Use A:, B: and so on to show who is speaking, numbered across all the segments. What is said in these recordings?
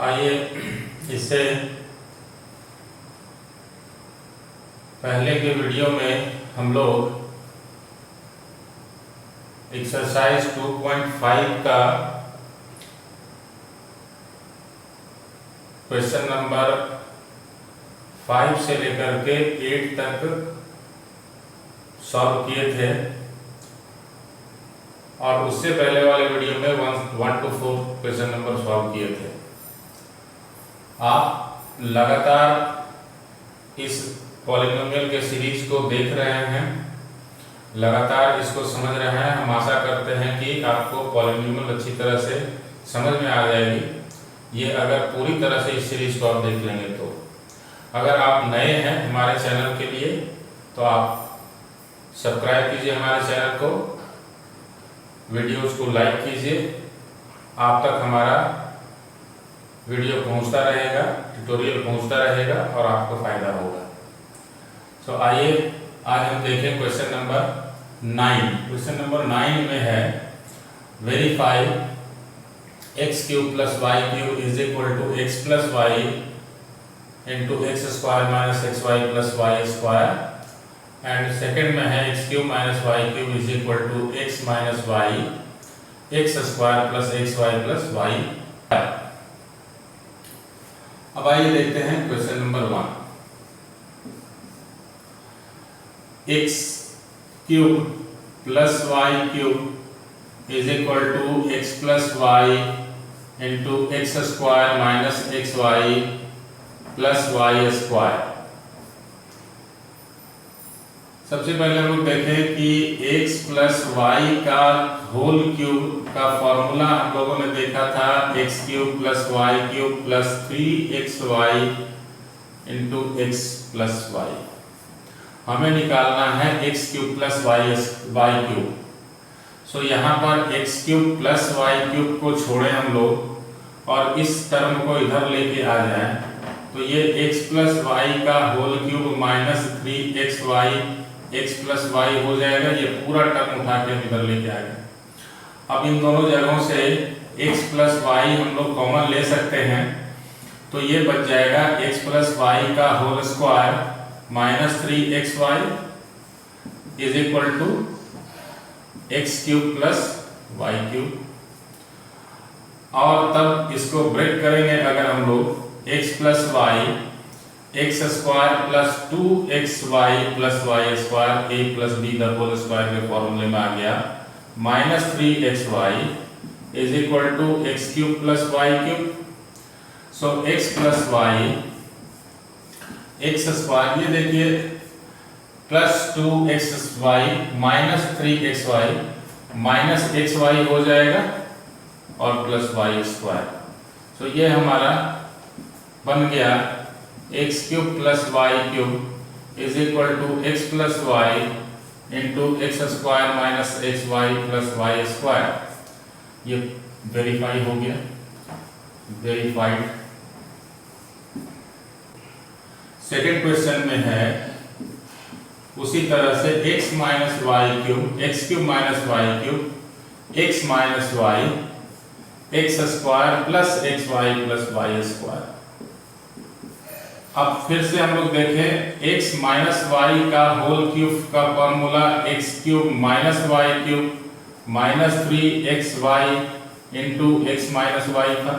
A: आइए इससे पहले के वीडियो में हम लोग एक्सरसाइज 2.5 का क्वेश्चन नंबर 5 से लेकर के 8 तक सॉल्व किए थे और उससे पहले वाले वीडियो में 1 to 4 क्वेश्चन नंबर सॉल्व किए थे। आप लगातार इस पॉलिनोमियल के सीरीज को देख रहे हैं, लगातार इसको समझ रहे हैं। हम आशा करते हैं कि आपको पॉलिनोमियल अच्छी तरह से समझ में आ जाएगी। ये अगर पूरी तरह से इस सीरीज को आप देख लेंगे तो। अगर आप नए हैं हमारे चैनल के लिए तो आप सब्सक्राइब कीजिए हमारे चैनल को, वीडियोस को लाइक कीजिए। आप तक हमारा वीडियो पहुंचता रहेगा, ट्यूटोरियल पहुंचता रहेगा और आपको फायदा होगा। तो आइए आज हम देखें क्वेश्चन नंबर 9। क्वेश्चन नंबर 9 में है verify X cube plus Y cube is equal to X plus Y into X square minus X Y plus Y square. And second में है x cube minus Y cube is equal to X minus Y X square plus X Y plus Y. अब आइए देखते हैं question number 1। X cube plus Y cube is equal to X plus Y into X square minus X Y plus Y square. सबसे पहले हम लोग देखें कि x प्लस वाई का होल क्यूब का फॉर्मूला हम लोगों ने देखा था x cube plus Y cube plus 3xy into x plus y. हमें निकालना है x cube plus Y cube. So यहाँ पर x cube plus Y cube को छोड़े हम लोग और इस टर्म को इधर लेके आ जाए तो ये x प्लस वाई का whole cube minus 3xy x plus Y हो जाएगा। ये पूरा टर्म उठा के हम इधर लेके आ गए। अब इन दोनों जगहों से x प्लस वाई हम लोग कॉमन ले सकते हैं तो ये बच जाएगा x प्लस वाई का whole square minus 3xy is equal to X cube plus Y cube. और तब इसको ब्रेक करेंगे अगर हम लोग x plus Y X square plus 2xy plus Y square a plus b the whole square के फॉर्मूले में आ गया minus 3xy is equal to X cube plus Y cube. So x plus Y X square, ये देखिए plus 2xy minus 3xy minus xy हो जाएगा और प्लस वाई स्क्वायर। सो ये हमारा बन गया X cube plus Y cube is equal to X plus Y into X square minus X Y plus Y square. ये वेरीफाई हो गया, वेरीफाइड। सेकेंड क्वेश्चन में है उसी तरह से X minus Y cube X cube minus Y cube X minus Y X square plus X Y plus Y square. अब फिर से हम लोग देखें x माइनस वाई का होल क्यूब का formula X cube minus Y cube minus 3xy into X minus Y था।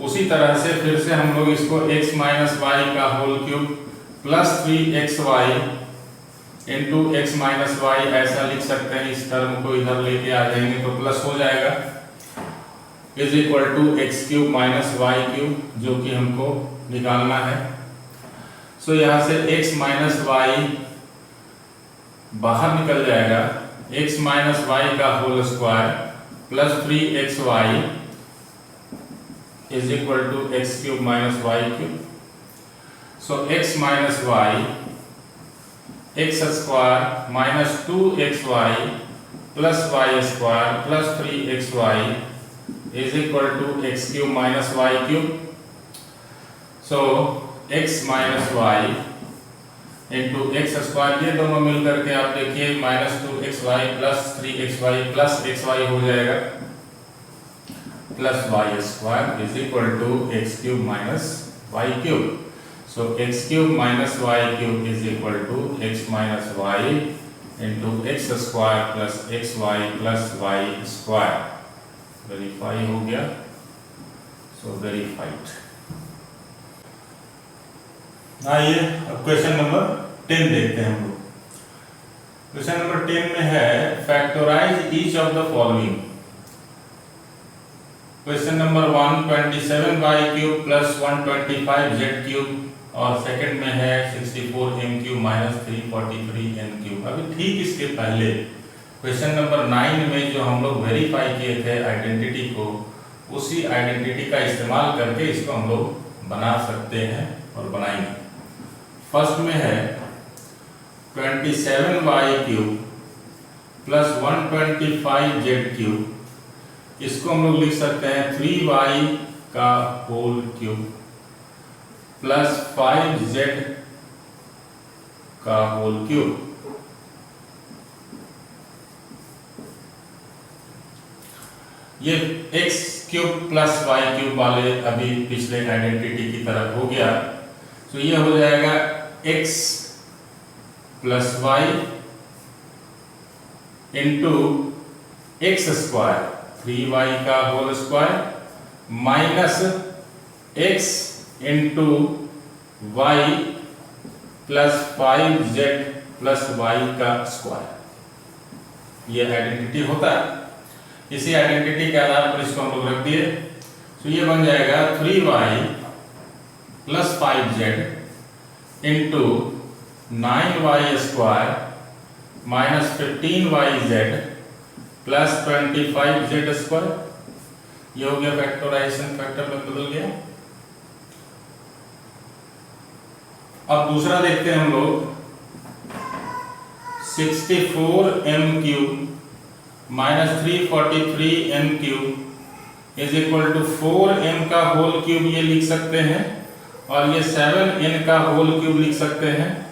A: उसी तरह से फिर से हम लोग इसको x माइनस वाई का whole cube plus 3xy into X minus Y ऐसा लिख सकते हैं। इस टर्म को इधर लेके आ जाएंगे तो प्लस हो जाएगा is equal to X cube minus Y cube, जो कि हमको निकालना है। सो यहाँ से x माइनस वाई बाहर निकल जाएगा, x माइनस वाई का whole square plus 3xy is equal to X cube minus Y cube. So x minus Y X square minus 2xy plus Y square plus 3xy is equal to X cube minus Y cube. So x minus Y into X square, ये दोनों मिल करके आप देखिए minus 2xy plus 3xy plus xy हो जाएगा plus y square is equal to x cube minus y cube. So x cube minus y cube is equal to x minus y into x square plus xy plus y square. Verify हो गया, सो verified. आइए अब question number 10 देखते हैं हम लोग। Question number 10 में है factorise each of the following. Question number 1 27y cube plus 125z cube और सेकंड में है 64m cube minus 343n cube. अभी ठीक इसके पहले क्वेश्चन नंबर 9 में जो हम लोग वेरीफाई किए थे आइडेंटिटी को, उसी आइडेंटिटी का इस्तेमाल करके इसको हम लोग बना सकते हैं और बनाएंगे। फर्स्ट में है 27y cube plus 125z cube, इसको हम लोग लिख सकते हैं 3y का होल क्यूब प्लस 5z का होल क्यूब। ये x cube plus y cube वाले अभी पिछले आइडेंटिटी की तरह हो गया, तो ये हो जाएगा x plus y into X square 3y का whole square minus x into y plus 5z plus y का स्क्वायर। ये आइडेंटिटी होता है। इसी आइडेंटिटी के आधार पर इसको हम लोग रख दिए, तो ये बन जाएगा 3y plus 5z into 9y square minus 15yz plus 25z square. ये हो गया फैक्टराइजेशन, फैक्टर में बदल गया। अब दूसरा देखते हैं हम लोग 64m cube minus 343n cube is equal to 4m का होल क्यूब ये लिख सकते हैं, और ये 7n का होल क्यूब लिख सकते हैं।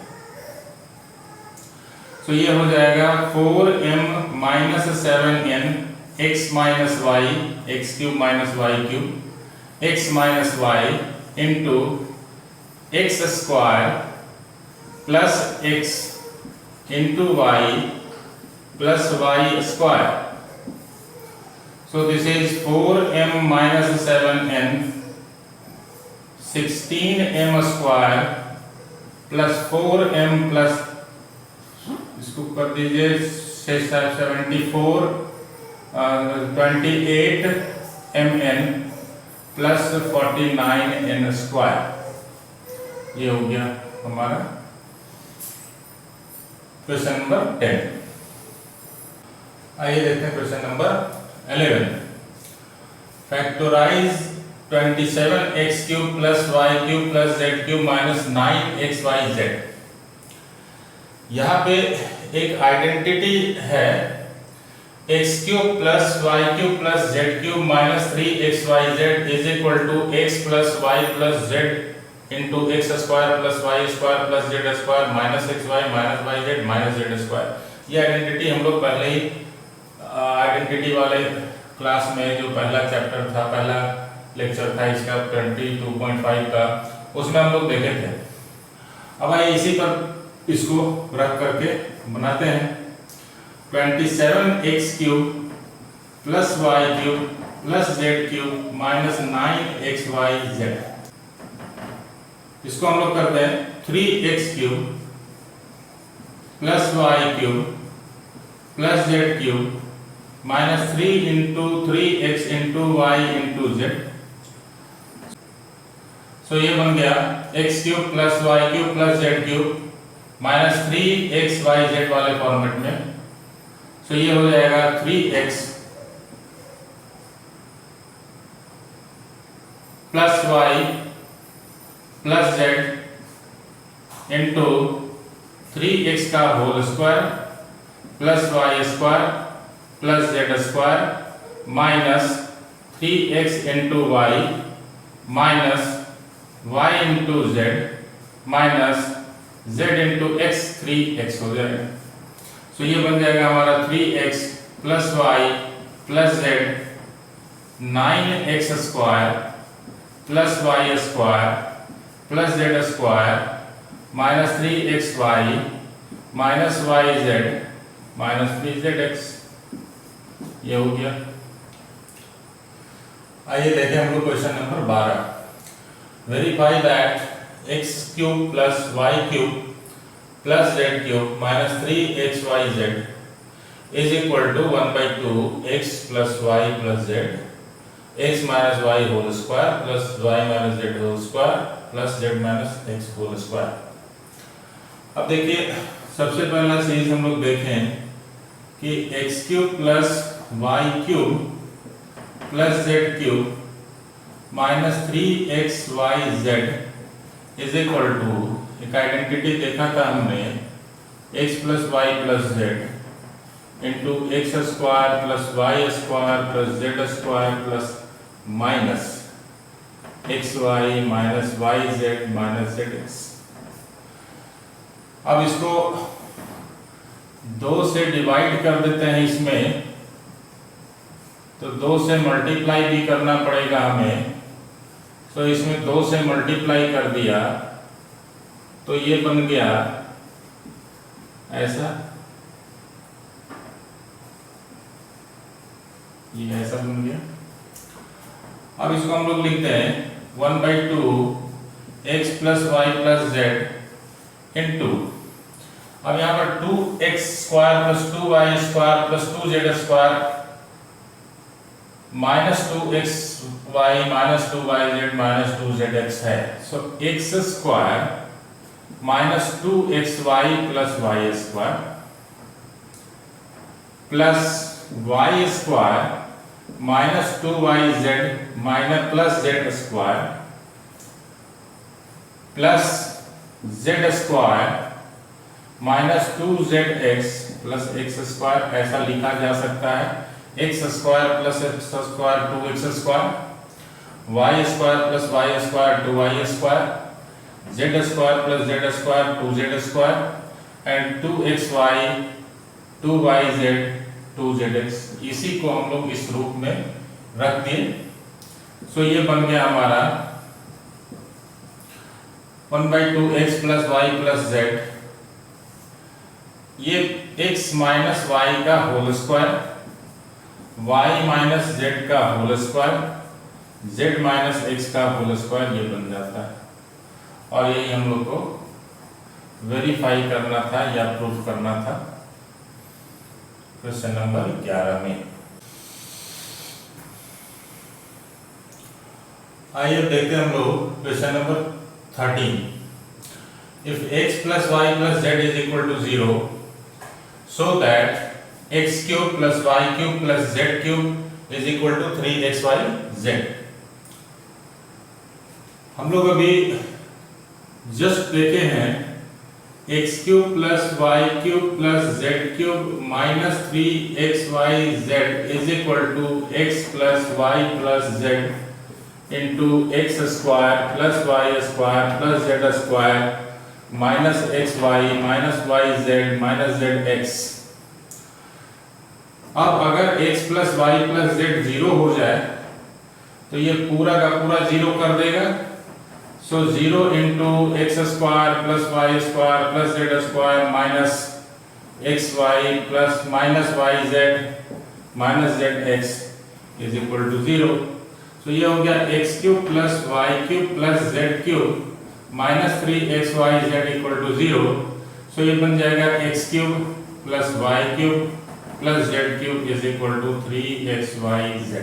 A: तो ये हो जाएगा 4m minus 7n x minus Y, X cube minus Y cube, x minus Y into X square plus x into वाई plus y square. So this is 4m minus 7n 16m square plus 4m plus, इसको कर दीजिए 74 28mn plus 49n square. ये हो गया हमारा question number 10। आइए देखते हैं question number 11। Factorise 27x cube plus y cube plus z cube minus 9xyz। यहाँ पे एक आइडेंटिटी है x cube plus y cube plus z cube minus 3xyz is equal to x plus y plus z into X square plus Y square plus Z square minus X Y minus Y Z minus Z square. ये identity हम लोग पहले ही identity वाले class में जो पहला chapter था, पहला लेक्चर था इसका 22.5 का, उसमें हम लोग देखे थे। अब आइए इसी पर इसको रख करके बनाते हैं। 27x cube plus y cube plus z cube minus 9xyz, इसको हम लोग करते हैं 3x cube plus y cube plus z cube minus 3 into 3x into y into z. So ये बन गया x cube plus Y cube plus Z cube minus 3xyz वाले format में। सो ये हो जाएगा 3x plus Y plus Z into 3x का whole square plus Y square plus Z square minus 3x into Y minus Y into Z minus Z into X 3x हो जाएगा। So ये बन जाएगा हमारा 3x plus Y plus Z 9x square plus Y square plus Z square minus 3xy minus Y Z minus 3zx। ये हो गया। आइए देखें हम लोग question number 12। Verify that x cube plus Y cube plus Z cube minus 3xyz is equal to 1/2 x plus Y plus Z x minus Y whole square plus Y minus Z whole square plus Z minus X whole square. अब देखिए सबसे पहला चीज हम लोग देखें कि x cube plus Y cube plus Z cube minus 3xyz is equal to, एक आइडेंटिटी देखा था हमने, x plus Y plus Z into X square plus Y square plus Z square plus minus X Y minus Y Z minus Z X. अब इसको 2 से divide कर देते हैं इसमें, तो 2 से मल्टीप्लाई भी करना पड़ेगा हमें। तो इसमें 2 से मल्टीप्लाई कर दिया तो ये बन गया ऐसा, ये ऐसा बन गया। अब इसको हम लोग लिखते हैं 1/2 x plus Y plus Z into, अब यहाँ पर 2x square plus 2y square plus 2z square minus 2xy minus 2yz minus 2zx है। So x square minus 2xy plus y square plus y square minus 2yz minus plus z square plus z square minus 2zx plus x square, ऐसा लिखा जा सकता है। x square plus x square 2x square, y square plus y square 2y square, z square plus z square 2z square and 2xy 2yz 2zx। इसी को हम लोग इस रूप में रख दिए। सो ये बन गया हमारा 1/2 x plus Y plus z, ये x माइनस वाई का whole square, y minus z का whole square, z minus x का होल स्क्वायर, ये बन जाता है। और यही हम लोग को वेरीफाई करना था या प्रूफ करना था क्वेश्चन नंबर 11 में। आइए देखते हैं हम लोग question number 13। If x plus Y plus Z is equal to 0 so that x cube plus Y cube plus Z cube is equal to 3xyz। हम लोग अभी जस्ट देखे हैं x cube plus Y cube plus Z cube minus 3xyz is equal to x plus Y plus Z into X square plus Y square plus Z square minus X Y minus Y Z minus Z X. अब अगर x plus Y plus Z 0 हो जाए तो ये पूरा का पूरा 0 कर देगा। So 0 into X square plus Y square plus Z square minus X Y plus minus Y Z minus Z X is equal to 0। So ये हो गया X cube plus Y cube plus Z cube minus 3xyz equal to 0। So ये बन जाएगा X cube plus Y cube plus Z cube is equal to 3xyz।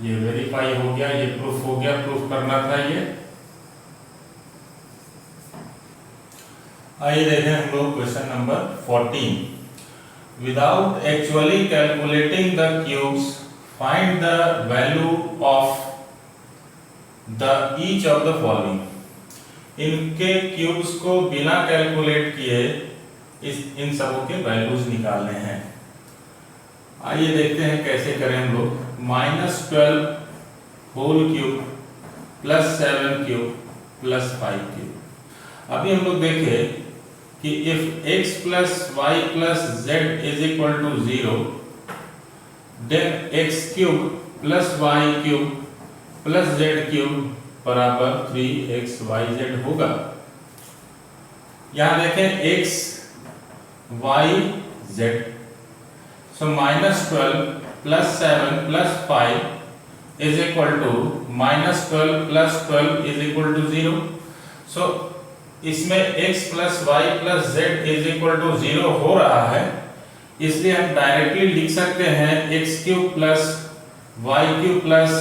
A: ये verify हो गया, ये प्रूफ हो गया, प्रूफ करना था ये। आइए देखें हम लोग question number 14। Without actually calculating the cubes find the value of the each of the following. इनके क्यूब्स को बिना कैलकुलेट किए इन सबों के वैल्यूज निकालने हैं। आइए देखते हैं कैसे करें हम लोग। -12 whole cube plus 7 cube plus 5 cube. अभी हम लोग देखें कि if x plus Y plus Z is equal to 0 then x cube plus Y cube plus Z cube बराबर 3xyz होगा। यहां देखें x y z, so -12 plus 7 plus 5 is equal to -12 plus 12 is equal to 0। So इसमें x plus Y plus Z is equal to 0 हो रहा है, इसलिए हम डायरेक्टली लिख सकते हैं x cube plus Y cube plus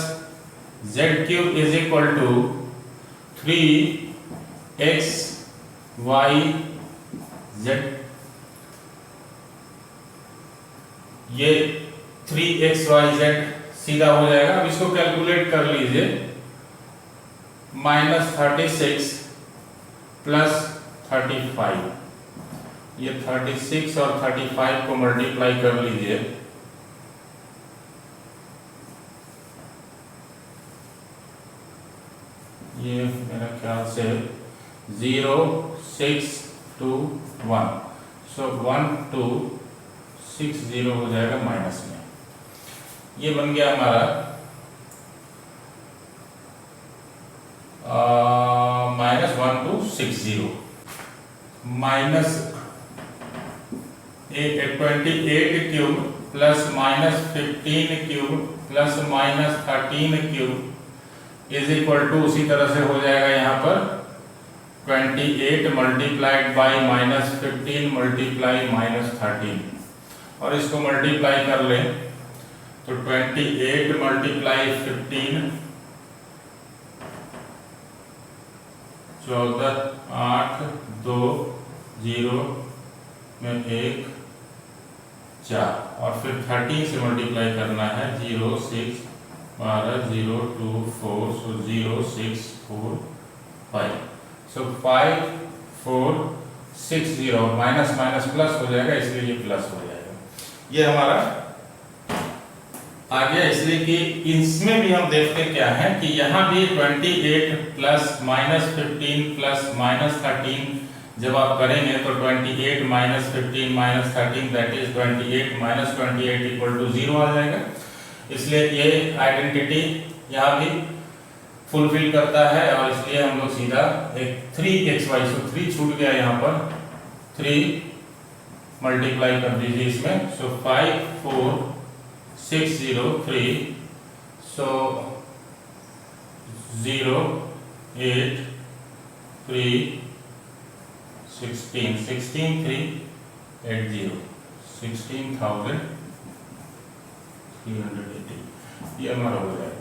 A: Z cube is equal to 3x y z। ये 3x y z सीधा हो जाएगा। अब इसको कैलकुलेट कर लीजिए, -36 प्लस 35, ये 36 और 35 को मल्टीप्लाई कर लीजिए, ये मेरा ख्याल से 0 6 2 1, सो 1 2 6 0 हो जाएगा माइनस में। ये बन गया हमारा -1 2 6 0 minus 28 cube plus -15 cube plus -13 cube is equal to, उसी तरह से हो जाएगा यहाँ पर 28 मल्टीप्लाइड बाई -15 मल्टीप्लाई -13, और इसको मल्टीप्लाई कर लें तो 28 मल्टीप्लाई 15 14 8 2 0 में 1 4, और फिर 13 से मल्टीप्लाई करना है 0 6 12 0 2 4, सो 0 6 4 5, सो 5 4 6 0, माइनस माइनस प्लस हो जाएगा, इसलिए ये प्लस हो जाएगा। ये हमारा आ गया, इसलिए कि इसमें भी हम देखते क्या है कि यहाँ भी 28 प्लस -15 प्लस -13 जब आप करेंगे तो 28 -15 -13 दैट इज 28 -28 इक्वल टू 0 आ जाएगा। इसलिए ये आइडेंटिटी यहाँ भी फुलफिल करता है, और इसलिए हम लोग सीधा एक 3xy, सो 3 छूट गया यहाँ पर, 3 मल्टीप्लाई कर दीजिए इसमें, सो 5 4 6 0 3, सो 0 8 3 16 16 3 8 0 16,380, ये हमारा हो जाएगा।